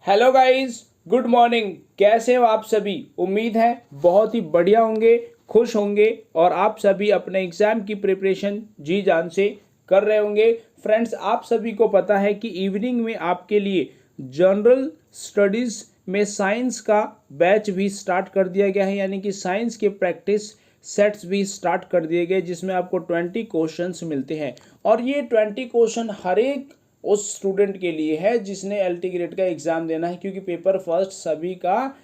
Hello guys, good morning. कैसे हो आप सभी? उम्मीद है बहुत ही बढ़िया होंगे, खुश होंगे और आप सभी अपने एग्जाम की प्रिपरेशन जी जान से कर रहे होंगे। फ्रेंड्स, आप सभी को पता है कि इवनिंग में आपके लिए जनरल स्टडीज़ में साइंस का बैच भी स्टार्ट कर दिया गया है, यानी कि साइंस के प्रैक्टिस सेट्स भी स्टार्ट कर दिए गए, जिसमें आपको 20 क्वेश्चंस मिलते हैं। और ये 20 क्वेश्चन हर एक उस स्टूडेंट के लिए है जिसने एलटी ग्रेड का एग्जाम देना है, क्योंकि पेपर फर्स्ट सभी का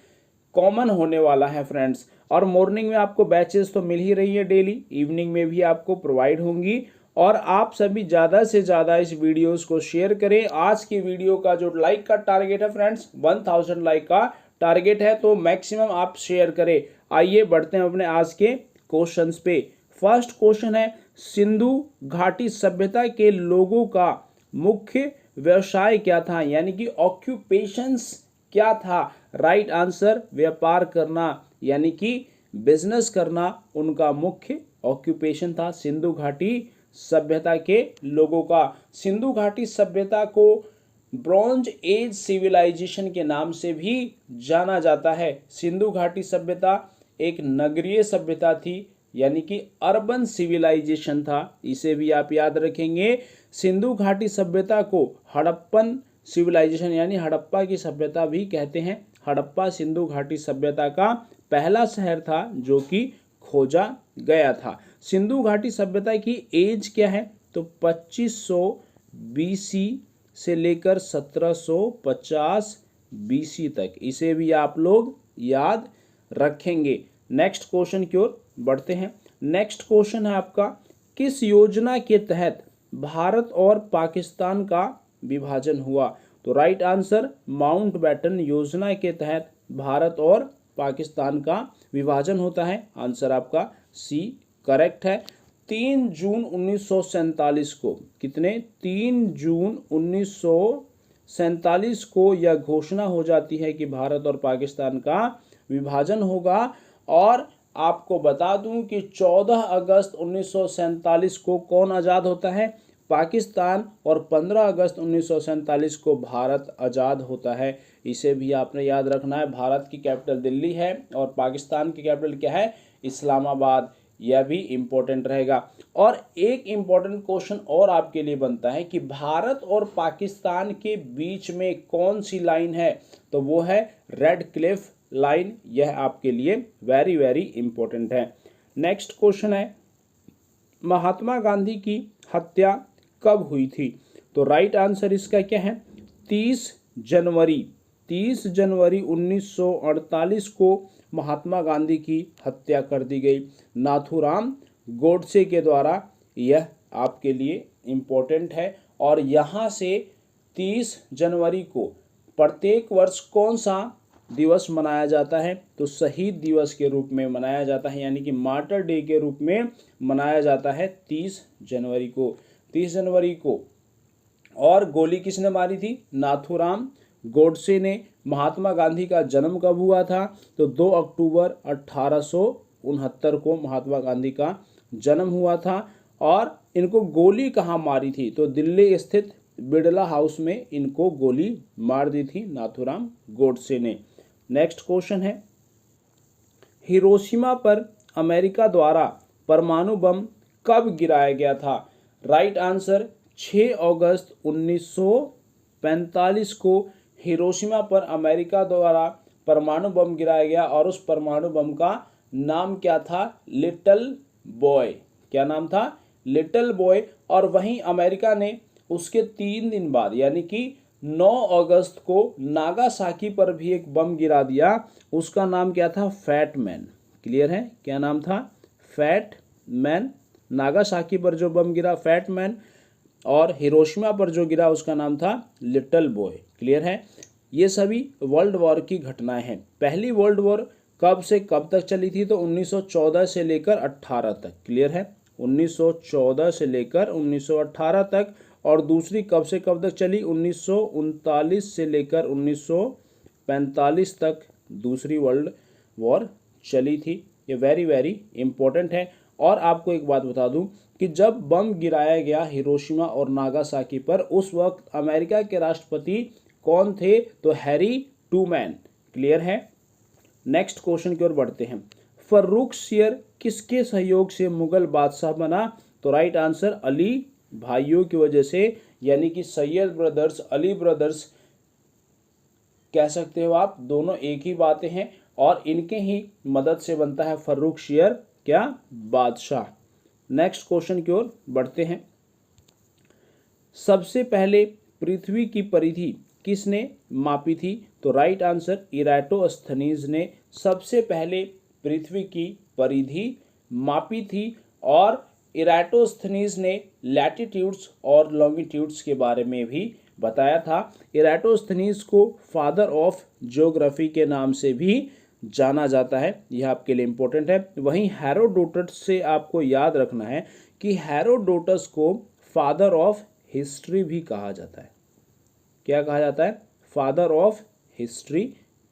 कॉमन होने वाला है फ्रेंड्स। और मॉर्निंग में आपको बैचेस तो मिल ही रही है डेली, इवनिंग में भी आपको प्रोवाइड होंगी। और आप सभी ज़्यादा से ज़्यादा इस वीडियोस को शेयर करें। आज की वीडियो का जो लाइक का टारगेट है फ्रेंड्स, 1000 लाइक का टारगेट है, तो मैक्सिमम आप शेयर करें। आइए बढ़ते हैं अपने आज के क्वेश्चंस पे। फर्स्ट क्वेश्चन है, सिंधु घाटी सभ्यता के लोगों का मुख्य व्यवसाय क्या था, यानी कि ऑक्यूपेशंस क्या था? राइट आंसर, व्यापार करना, यानी कि बिजनेस करना उनका मुख्य ऑक्यूपेशन था सिंधु घाटी सभ्यता के लोगों का। सिंधु घाटी सभ्यता को ब्रॉन्ज एज सिविलाइजेशन के नाम से भी जाना जाता है। सिंधु घाटी सभ्यता एक नगरीय सभ्यता थी, यानी कि अर्बन सिविलाइजेशन था, इसे भी आप याद रखेंगे। सिंधु घाटी सभ्यता को हड़प्पन सिविलाइजेशन यानी हड़प्पा की सभ्यता भी कहते हैं। हड़प्पा सिंधु घाटी सभ्यता का पहला शहर था जो कि खोजा गया था। सिंधु घाटी सभ्यता की एज क्या है? तो 2500 बीसी से लेकर 1750 बीसी तक, इसे भी आप लोग याद रखेंगे। नेक्स्ट क्वेश्चन की ओर बढ़ते हैं। नेक्स्ट क्वेश्चन है आपका, किस योजना के तहत भारत और पाकिस्तान का विभाजन हुआ? तो राइट आंसर, माउंटबेटन योजना के तहत भारत और पाकिस्तान का विभाजन होता है। आंसर आपका सी करेक्ट है। 3 जून 1947 को, कितने? 3 जून 1947 को यह घोषणा हो जाती है कि भारत और पाकिस्तान का विभाजन होगा। और आपको बता दूं कि 14 अगस्त 1947 को कौन आज़ाद होता है? पाकिस्तान। और 15 अगस्त 1947 को भारत आज़ाद होता है। इसे भी आपने याद रखना है। भारत की कैपिटल दिल्ली है और पाकिस्तान की कैपिटल क्या है? इस्लामाबाद। यह भी इम्पोर्टेंट रहेगा। और एक इम्पोर्टेंट क्वेश्चन और आपके लिए बनता है कि भारत और पाकिस्तान के बीच में कौन सी लाइन है? तो वो है रेड क्लिफ लाइन। यह आपके लिए वेरी वेरी इंपॉर्टेंट है। नेक्स्ट क्वेश्चन है, महात्मा गांधी की हत्या कब हुई थी? तो राइट आंसर इसका क्या है? 30 जनवरी 1948 को महात्मा गांधी की हत्या कर दी गई नाथूराम गोडसे के द्वारा। यह आपके लिए इम्पोर्टेंट है। और यहाँ से 30 जनवरी को प्रत्येक वर्ष कौन सा दिवस मनाया जाता है? तो शहीद दिवस के रूप में मनाया जाता है, यानी कि मार्टर डे के रूप में मनाया जाता है 30 जनवरी को। 30 जनवरी को। और गोली किसने मारी थी? नाथूराम गोडसे ने। महात्मा गांधी का जन्म कब हुआ था? तो 2 अक्टूबर 1869 को महात्मा गांधी का जन्म हुआ था। और इनको गोली कहाँ मारी थी? तो दिल्ली स्थित बिड़ला हाउस में इनको गोली मार दी थी नाथूराम गोडसे ने। नेक्स्ट क्वेश्चन है, हिरोशिमा पर अमेरिका द्वारा परमाणु बम कब गिराया गया था? राइट आंसर, 6 अगस्त 1945 को हिरोशिमा पर अमेरिका द्वारा परमाणु बम गिराया गया। और उस परमाणु बम का नाम क्या था? Little boy. क्या नाम था? Little boy. और वहीं अमेरिका ने उसके 3 दिन बाद, यानी कि 9 अगस्त को नागासाकी पर भी एक बम गिरा दिया। उसका नाम क्या था? Fat man. क्लियर है? क्या नाम था? Fat man. नागासाकी पर जो बम गिरा फैट मैन, और हिरोशिमा पर जो गिरा उसका नाम था लिटिल बॉय। क्लियर है? ये सभी वर्ल्ड वॉर की घटनाएं हैं। पहली वर्ल्ड वॉर कब से कब तक चली थी? तो 1914 से लेकर 18 तक। क्लियर है? 1914 से लेकर 1918 तक। और दूसरी कब से कब तक चली? 1939 से लेकर 1945 तक दूसरी वर्ल्ड वॉर चली थी। ये वेरी वेरी इंपॉर्टेंट है। और आपको एक बात बता दूं कि जब बम गिराया गया हिरोशिमा और नागासाकी पर, उस वक्त अमेरिका के राष्ट्रपति कौन थे? तो हैरी ट्रूमैन। क्लियर है। नेक्स्ट क्वेश्चन की ओर बढ़ते हैं। फर्रुखसियर किसके सहयोग से मुगल बादशाह बना? तो राइट आंसर अली भाइयों की वजह से, यानी कि सैयद ब्रदर्स, अली ब्रदर्स कह सकते हो आप, दोनों एक ही बातें हैं और इनके ही मदद से बनता है फर्रुखसियर क्या? बादशाह। नेक्स्ट क्वेश्चन की ओर बढ़ते हैं। सबसे पहले पृथ्वी की परिधि किसने मापी थी? तो राइट आंसर इराटोस्थनीज ने सबसे पहले पृथ्वी की परिधि मापी थी और इराटोस्थनीज ने लैटिट्यूड्स और लॉन्गिट्यूड्स के बारे में भी बताया था। इराटोस्थनीज को फादर ऑफ ज्योग्राफी के नाम से भी जाना जाता है, यह आपके लिए इंपॉर्टेंट है। वहीं हेरोडोटस से आपको याद रखना है कि हेरोडोटस को फादर ऑफ हिस्ट्री भी कहा जाता है। क्या कहा जाता है? Father of history.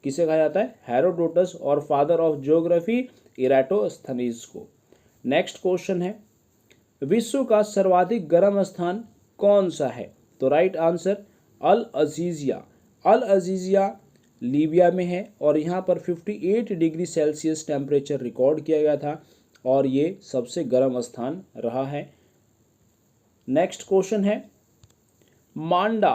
किसे कहा जाता है? हेरोडोटस। और फादर ऑफ ज्योग्राफी इराटोस्थनीज को। नेक्स्ट क्वेश्चन है, विश्व का सर्वाधिक गर्म स्थान कौन सा है? तो राइट आंसर अल अजीजिया। अल अजीजिया लीबिया में है और यहाँ पर 58 डिग्री सेल्सियस टेम्परेचर रिकॉर्ड किया गया था और ये सबसे गर्म स्थान रहा है। नेक्स्ट क्वेश्चन है, मांडा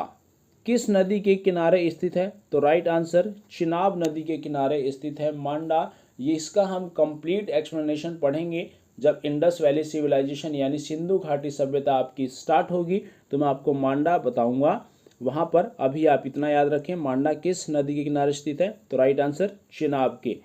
किस नदी के किनारे स्थित है? तो राइट आंसर चिनाब नदी के किनारे स्थित है मांडा। ये इसका हम कंप्लीट एक्सप्लेनेशन पढ़ेंगे जब इंडस वैली सिविलाइजेशन यानी सिंधु घाटी सभ्यता आपकी स्टार्ट होगी तो मैं आपको मांडा बताऊंगा वहां पर। अभी आप इतना याद रखें, मांडा किस नदी के किनारे स्थित है? तो राइट आंसर चिनाब के।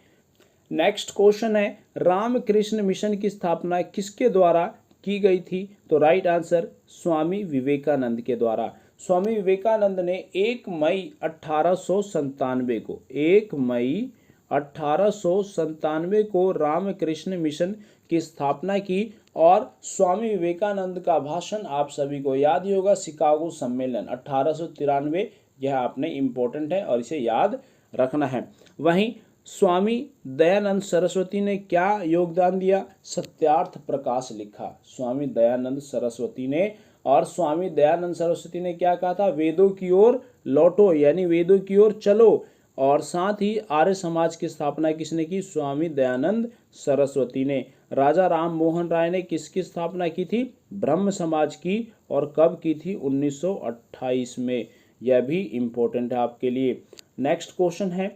नेक्स्ट क्वेश्चन है, रामकृष्ण मिशन की स्थापना किसके द्वारा की गई थी? तो राइट आंसर स्वामी विवेकानंद के द्वारा। स्वामी विवेकानंद ने 1 मई 1897 को 1 मई 1897 को रामकृष्ण मिशन की स्थापना की और स्वामी विवेकानंद का भाषण आप सभी को याद ही होगा, शिकागो सम्मेलन 1893। यह आपने इम्पोर्टेंट है और इसे याद रखना है। वहीं स्वामी दयानंद सरस्वती ने क्या योगदान दिया? सत्यार्थ प्रकाश लिखा स्वामी दयानंद सरस्वती ने। और स्वामी दयानंद सरस्वती ने क्या कहा था? वेदों की ओर लौटो, यानी वेदों की ओर चलो। और साथ ही आर्य समाज की स्थापना किसने की? स्वामी दयानंद सरस्वती ने। राजा राम मोहन राय ने किसकी स्थापना की थी? ब्रह्म समाज की। और कब की थी? 1928 में। यह भी इंपॉर्टेंट है आपके लिए। नेक्स्ट क्वेश्चन है,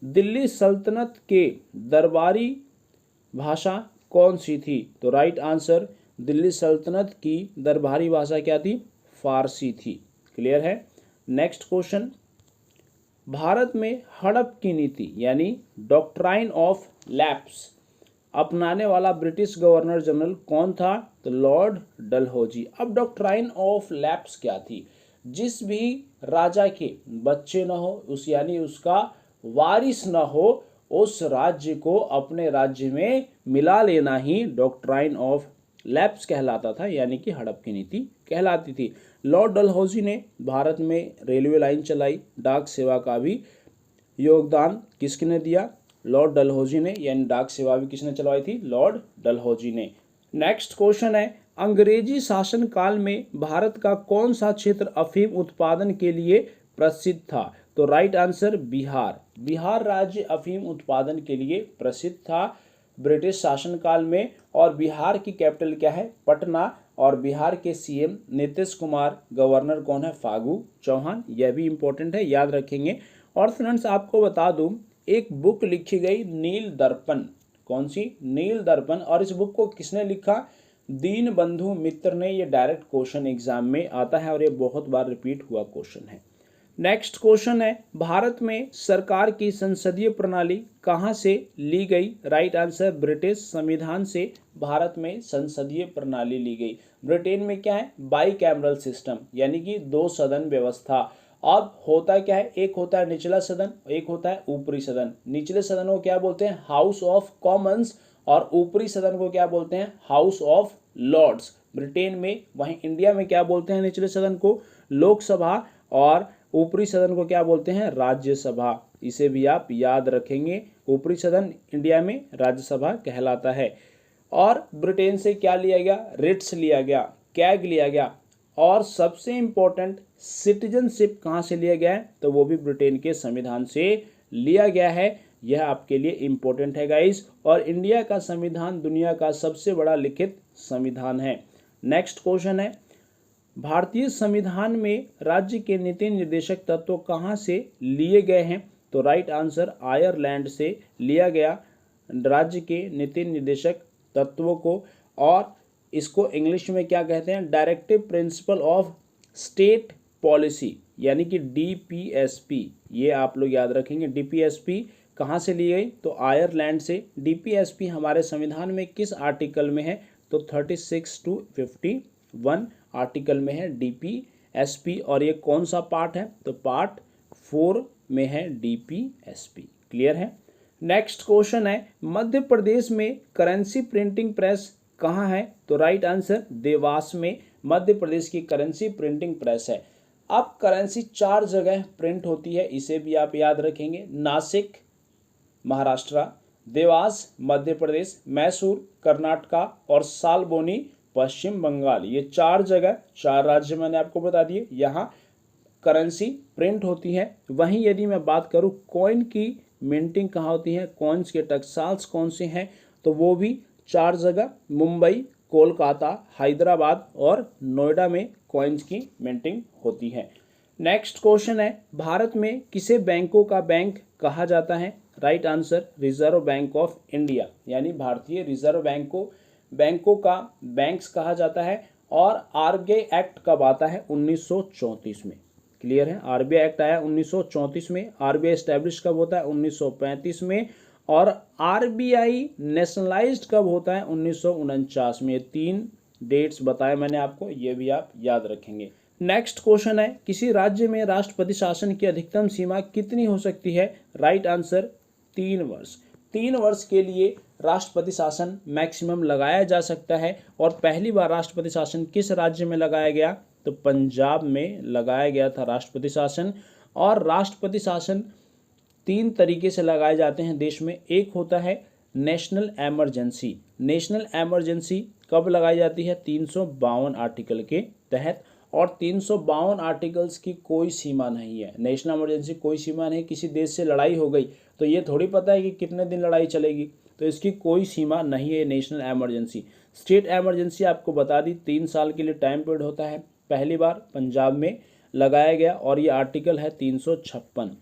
दिल्ली सल्तनत के दरबारी भाषा कौन सी थी? तो राइट आंसर दिल्ली सल्तनत की दरबारी भाषा क्या थी? फारसी थी। क्लियर है। नेक्स्ट क्वेश्चन, भारत में हड़प की नीति यानी डॉक्ट्राइन ऑफ लैप्स अपनाने वाला ब्रिटिश गवर्नर जनरल कौन था? तो लॉर्ड डलहौजी। अब डॉक्ट्राइन ऑफ लैप्स क्या थी? जिस भी राजा के बच्चे न हो, उस यानी उसका वारिस न हो, उस राज्य को अपने राज्य में मिला लेना ही डॉक्ट्राइन ऑफ लैप्स कहलाता था, यानी कि हड़प की नीति कहलाती थी। लॉर्ड डलहौजी ने भारत में रेलवे लाइन चलाई, डाक सेवा का भी योगदान किसने दिया? लॉर्ड डलहौजी ने, यानी डाक सेवा भी किसने चलवाई थी? लॉर्ड डलहौजी ने। नेक्स्ट क्वेश्चन है, अंग्रेजी शासन काल में भारत का कौन सा क्षेत्र अफीम उत्पादन के लिए प्रसिद्ध था? तो राइट आंसर बिहार। बिहार राज्य अफीम उत्पादन के लिए प्रसिद्ध था ब्रिटिश शासनकाल में। और बिहार की कैपिटल क्या है? पटना। और बिहार के सीएम नीतीश कुमार, गवर्नर कौन है? फागू चौहान। यह भी इंपॉर्टेंट है, याद रखेंगे। और फ्रेंड्स आपको बता दूं, एक बुक लिखी गई नील दर्पण। कौन सी? नील दर्पण। और इस बुक को किसने लिखा? दीन बंधु मित्र ने। ये डायरेक्ट क्वेश्चन एग्जाम में आता है और ये बहुत बार रिपीट हुआ क्वेश्चन है। नेक्स्ट क्वेश्चन है, भारत में सरकार की संसदीय प्रणाली कहां से ली गई? राइट आंसर ब्रिटिश संविधान से भारत में संसदीय प्रणाली ली गई। ब्रिटेन में क्या है? बाई कैमरल सिस्टम, यानी कि 2 सदन व्यवस्था। अब होता क्या है? एक होता है निचला सदन, एक होता है ऊपरी सदन। निचले सदन को क्या बोलते हैं? House of Commons. और ऊपरी सदन को क्या बोलते हैं? हाउस ऑफ लॉर्ड्स ब्रिटेन में। वहीं इंडिया में क्या बोलते हैं? निचले सदन को लोकसभा और ऊपरी सदन को क्या बोलते हैं? राज्यसभा। इसे भी आप याद रखेंगे। ऊपरी सदन इंडिया में राज्यसभा कहलाता है। और ब्रिटेन से क्या लिया गया? रिट्स लिया गया, कैग लिया गया। और सबसे इम्पोर्टेंट सिटीजनशिप कहाँ से लिया गया है, तो वो भी ब्रिटेन के संविधान से लिया गया है। यह आपके लिए इम्पोर्टेंट है गाइस। और इंडिया का संविधान दुनिया का सबसे बड़ा लिखित संविधान है। नेक्स्ट क्वेश्चन है, भारतीय संविधान में राज्य के नीति निर्देशक तत्व कहाँ से लिए गए हैं, तो राइट आंसर आयरलैंड से लिया गया राज्य के नीति निर्देशक तत्वों को। और इसको इंग्लिश में क्या कहते हैं, directive principle of state policy, यानी कि DPSP। ये आप लोग याद रखेंगे। DPSP कहाँ से ली गई, तो आयरलैंड से। DPSP हमारे संविधान में किस आर्टिकल में है, तो 36 to 51 आर्टिकल में है DPSP। और ये कौन सा पार्ट है, तो पार्ट 4 में है DPSP। क्लियर है। नेक्स्ट क्वेश्चन है, मध्य प्रदेश में करेंसी प्रिंटिंग प्रेस कहाँ है, तो राइट आंसर देवास में मध्य प्रदेश की करेंसी प्रिंटिंग प्रेस है। अब करेंसी 4 जगह प्रिंट होती है, इसे भी आप याद रखेंगे। नासिक महाराष्ट्र, देवास मध्य प्रदेश, मैसूर कर्नाटका और सालबोनी पश्चिम बंगाल। ये 4 जगह, 4 राज्य मैंने आपको बता दिए, यहाँ करेंसी प्रिंट होती है। वहीं यदि मैं बात करूँ कॉइन की मिंटिंग कहाँ होती है, कॉइन्स के टक्साल्स कौन से हैं, तो वो भी 4 जगह, मुंबई, कोलकाता, हैदराबाद और नोएडा में कॉइन्स की मिंटिंग होती है। नेक्स्ट क्वेश्चन है, भारत में किसे बैंकों का बैंक कहा जाता है, right answer reserve bank of India, यानी भारतीय रिजर्व बैंक को बैंकों का बैंक्स कहा जाता है। और RBI एक्ट कब आता है, 1934 में। क्लियर है। RBI एक्ट आया 1934 में। RBI एस्टैब्लिश कब होता है, 1935 में। और RBI नेशनलाइज्ड कब होता है, 1949 में। ये 3 डेट्स बताए मैंने आपको, ये भी आप याद रखेंगे। नेक्स्ट क्वेश्चन है, किसी राज्य में राष्ट्रपति शासन की अधिकतम सीमा कितनी हो सकती है, राइट आंसर 3 वर्ष। 3 वर्ष के लिए राष्ट्रपति शासन मैक्सिमम लगाया जा सकता है। और पहली बार राष्ट्रपति शासन किस राज्य में लगाया गया, तो पंजाब में लगाया गया था राष्ट्रपति शासन। और राष्ट्रपति शासन 3 तरीके से लगाए जाते हैं देश में। एक होता है नेशनल एमरजेंसी। नेशनल एमरजेंसी कब लगाई जाती है, 352 आर्टिकल के तहत। और 352 आर्टिकल्स की कोई सीमा नहीं है। नेशनल इमरजेंसी कोई सीमा नहीं। किसी देश से लड़ाई हो गई तो ये थोड़ी पता है कि कितने दिन लड़ाई चलेगी, तो इसकी कोई सीमा नहीं है नेशनल इमरजेंसी। स्टेट इमरजेंसी आपको बता दी, 3 साल के लिए टाइम पीरियड होता है। पहली बार पंजाब में लगाया गया और ये आर्टिकल है 356।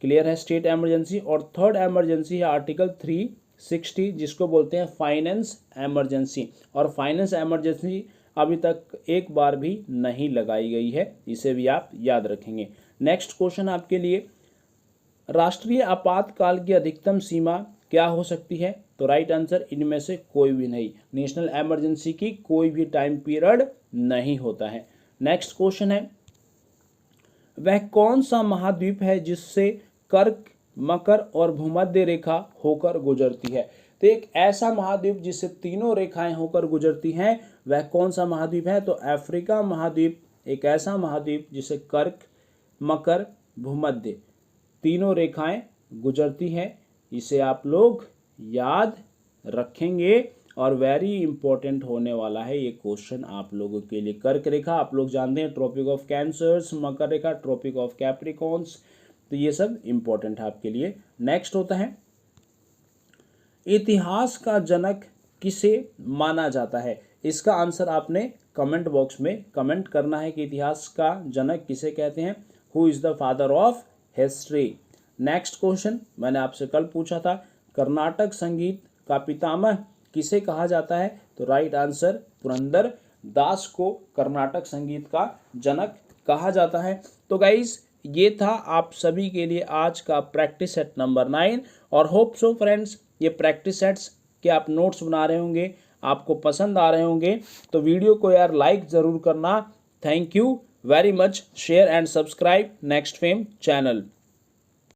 क्लियर है, स्टेट इमरजेंसी। और थर्ड इमरजेंसी है आर्टिकल 360, जिसको बोलते हैं फाइनेंस इमरजेंसी। और फाइनेंस इमरजेंसी अभी तक एक बार भी नहीं लगाई गई है, इसे भी आप याद रखेंगे। नेक्स्ट क्वेश्चन आपके लिए, राष्ट्रीय आपातकाल की अधिकतम सीमा क्या हो सकती है, तो राइट आंसर इनमें से कोई भी नहीं। नेशनल इमरजेंसी की कोई भी टाइम पीरियड नहीं होता है। नेक्स्ट क्वेश्चन है, वह कौन सा महाद्वीप है जिससे कर्क, मकर और भूमध्य रेखा होकर गुजरती है, तो एक ऐसा महाद्वीप जिससे तीनों रेखाएं होकर गुजरती हैं, वह कौन सा महाद्वीप है, तो अफ्रीका महाद्वीप एक ऐसा महाद्वीप जिसे कर्क, मकर, भूमध्य तीनों रेखाएं गुजरती हैं। इसे आप लोग याद रखेंगे और वेरी इंपॉर्टेंट होने वाला है ये क्वेश्चन आप लोगों के लिए। कर्क रेखा आप लोग जानते हैं ट्रॉपिक ऑफ कैंसर्स, मकर रेखा ट्रॉपिक ऑफ कैप्रिकॉन्स, तो ये सब इंपॉर्टेंट है आपके लिए। नेक्स्ट होता है, इतिहास का जनक किसे माना जाता है, इसका आंसर आपने कमेंट बॉक्स में कमेंट करना है कि इतिहास का जनक किसे कहते हैं, who is the father of history. Next question मैंने आपसे कल पूछा था, कर्नाटक संगीत का पितामह किसे कहा जाता है, तो राइट आंसर पुरंदर दास को कर्नाटक संगीत का जनक कहा जाता है। तो गाइज ये था आप सभी के लिए आज का प्रैक्टिस सेट नंबर 9। और होप सो फ्रेंड्स ये प्रैक्टिस सेट्स के आप नोट्स बना रहे होंगे, आपको पसंद आ रहे होंगे, तो वीडियो को यार लाइक ज़रूर करना। Thank you very much. Share and subscribe next fame channel.